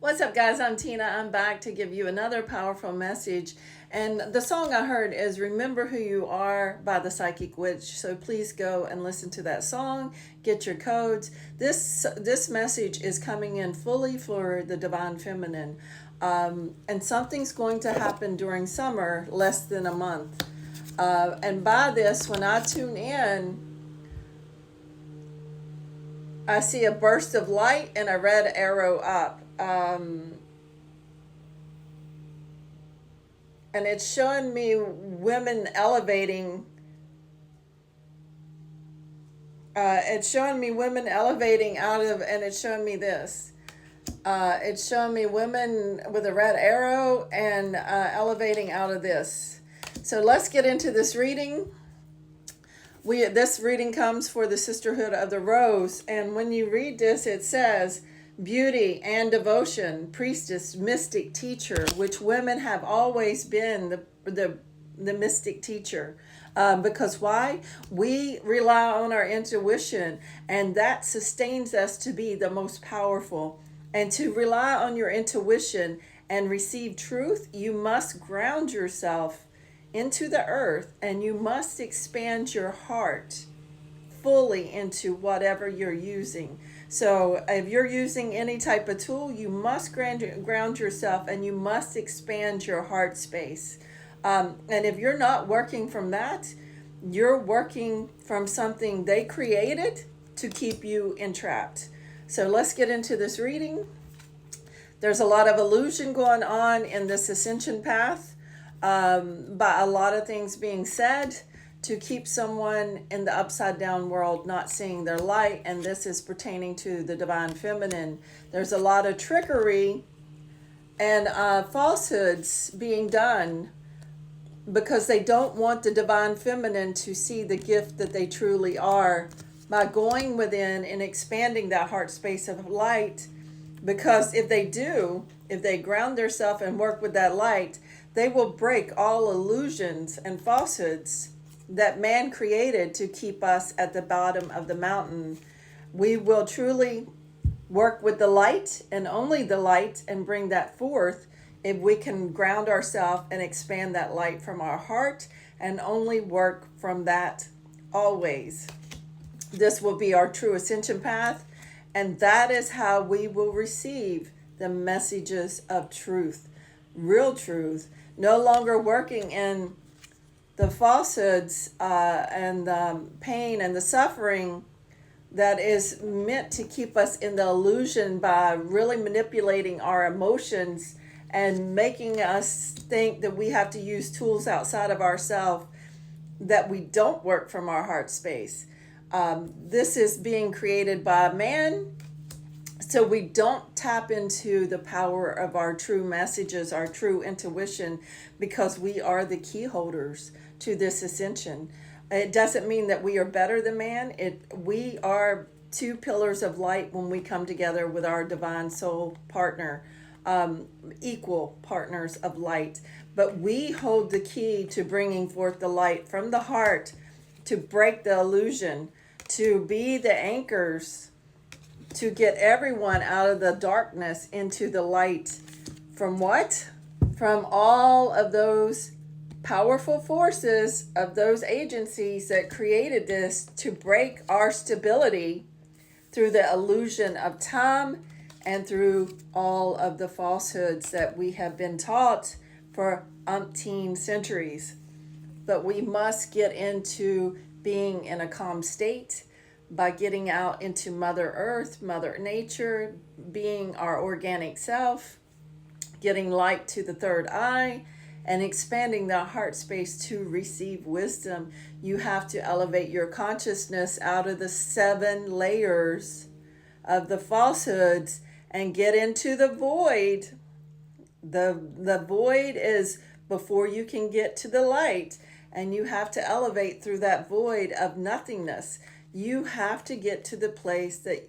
What's up, guys? I'm Tina. I'm back to give you another powerful message. And the song I heard is Remember Who You Are by the Psychic Witch. So please go and listen to that song, get your codes. This message is coming in fully for the Divine Feminine. And something's going to happen during summer, less than a month. And by this, when I tune in, I see a burst of light and a red arrow up. And it's showing me women elevating. It's showing me women elevating out of, and it's showing me this. It's showing me women with a red arrow and elevating out of this. So let's get into this reading. This reading comes for the Sisterhood of the Rose, and when you read this, it says, beauty and devotion, priestess, mystic, teacher, which women have always been the mystic teacher. Because why? We rely on our intuition, and that sustains us to be the most powerful. And to rely on your intuition and receive truth, you must ground yourself into the earth, and you must expand your heart fully into whatever you're using. So if you're using any type of tool, you must ground yourself, and you must expand your heart space. And if you're not working from that, you're working from something they created to keep you entrapped. So let's get into this reading. There's a lot of illusion going on in this ascension path, by a lot of things being said to keep someone in the upside down world not seeing their light, and this is pertaining to the Divine Feminine. There's a lot of trickery and falsehoods being done because they don't want the Divine Feminine to see the gift that they truly are by going within and expanding that heart space of light. Because if they do, if they ground themselves and work with that light, they will break all illusions and falsehoods that man created to keep us at the bottom of the mountain. We will truly work with the light and only the light and bring that forth if we can ground ourselves and expand that light from our heart and only work from that always. This will be our true ascension path, and that is how we will receive the messages of truth, real truth, no longer working in the falsehoods and the pain and the suffering that is meant to keep us in the illusion by really manipulating our emotions and making us think that we have to use tools outside of ourselves, that we don't work from our heart space. This is being created by man, so we don't tap into the power of our true messages, our true intuition, because we are the key holders to this ascension. It doesn't mean that we are better than man. We are two pillars of light when we come together with our divine soul partner, equal partners of light. But we hold the key to bringing forth the light from the heart, to break the illusion, to be the anchors, to get everyone out of the darkness into the light. From what? From all of those powerful forces of those agencies that created this to break our stability through the illusion of time and through all of the falsehoods that we have been taught for umpteen centuries. But we must get into being in a calm state by getting out into Mother Earth, Mother Nature, being our organic self, getting light to the third eye, and expanding the heart space to receive wisdom. You have to elevate your consciousness out of the 7 layers of the falsehoods and get into the void. The void is before you can get to the light, and you have to elevate through that void of nothingness. You have to get to the place that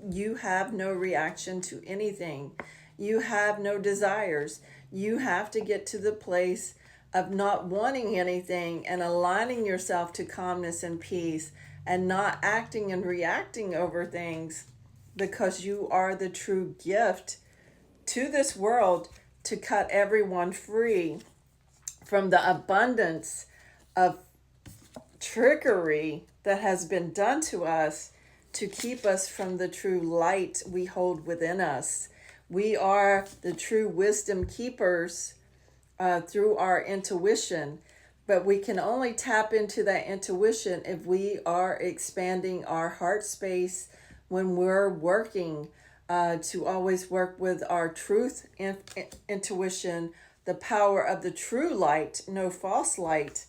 you have no reaction to anything. You have no desires. You have to get to the place of not wanting anything and aligning yourself to calmness and peace and not acting and reacting over things, because you are the true gift to this world to cut everyone free from the abundance of trickery that has been done to us to keep us from the true light we hold within us. We are the true wisdom keepers through our intuition, but we can only tap into that intuition if we are expanding our heart space when we're working to always work with our truth intuition, the power of the true light, no false light,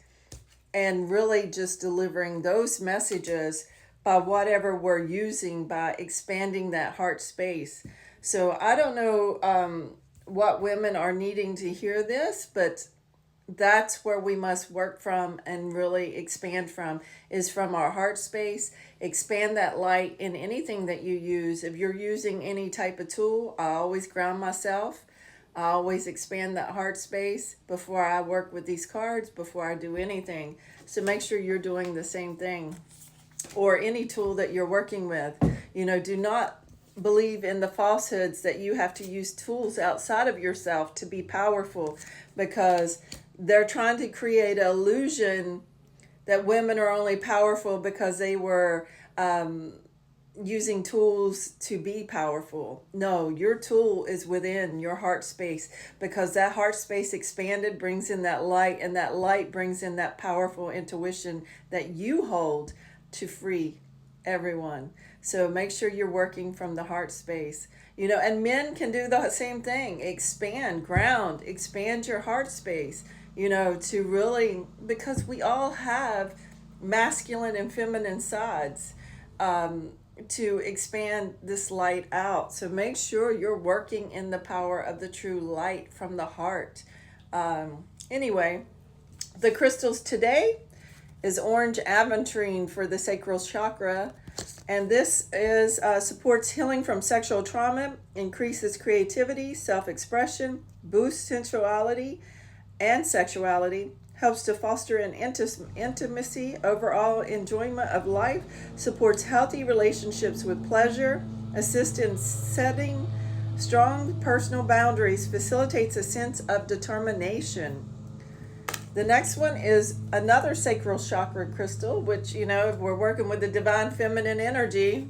and really just delivering those messages by whatever we're using, by expanding that heart space. So I don't know what women are needing to hear this, but that's where we must work from and really expand from, is from our heart space. Expand that light in anything that you use. If you're using any type of tool, I always ground myself. I always expand that heart space before I work with these cards, before I do anything. So make sure you're doing the same thing, or any tool that you're working with. Do not believe in the falsehoods that you have to use tools outside of yourself to be powerful, because they're trying to create an illusion that women are only powerful because they were using tools to be powerful. No, your tool is within your heart space, because that heart space expanded brings in that light, and that light brings in that powerful intuition that you hold to free everyone. So make sure you're working from the heart space. And men can do the same thing. Expand, ground, expand your heart space, to really, because we all have masculine and feminine sides, to expand this light out. So make sure you're working in the power of the true light from the heart. Anyway, the crystals today is orange aventurine for the sacral chakra. And this is supports healing from sexual trauma, increases creativity, self-expression, boosts sensuality and sexuality, helps to foster an intimacy, overall enjoyment of life, supports healthy relationships with pleasure, assists in setting strong personal boundaries, facilitates a sense of determination. The next one is another sacral chakra crystal, which, if we're working with the divine feminine energy,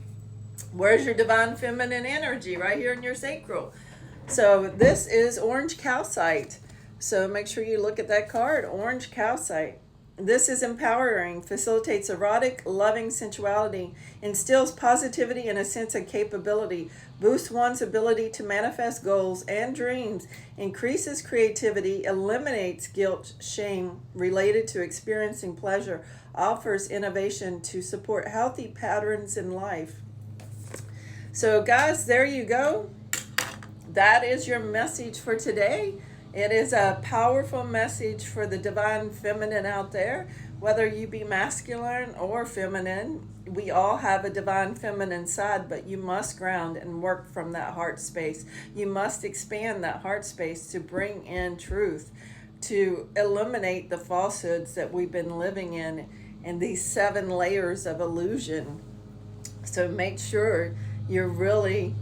where's your divine feminine energy? Right here in your sacral. So this is orange calcite. So make sure you look at that card, orange calcite. This is empowering, facilitates erotic, loving sensuality, instills positivity and a sense of capability, boosts one's ability to manifest goals and dreams, increases creativity, eliminates guilt, shame related to experiencing pleasure, offers innovation to support healthy patterns in life. So guys, there you go. That is your message for today. It is a powerful message for the divine feminine out there. Whether you be masculine or feminine, we all have a divine feminine side, but you must ground and work from that heart space. You must expand that heart space to bring in truth, to eliminate the falsehoods that we've been living in these 7 layers of illusion. So make sure you're really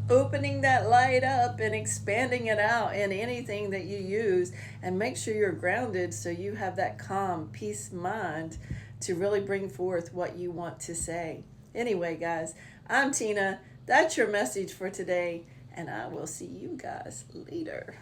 opening that light up and expanding it out in anything that you use, and make sure you're grounded so you have that calm, peace mind to really bring forth what you want to say. Anyway, guys, I'm Tina. That's your message for today, and I will see you guys later.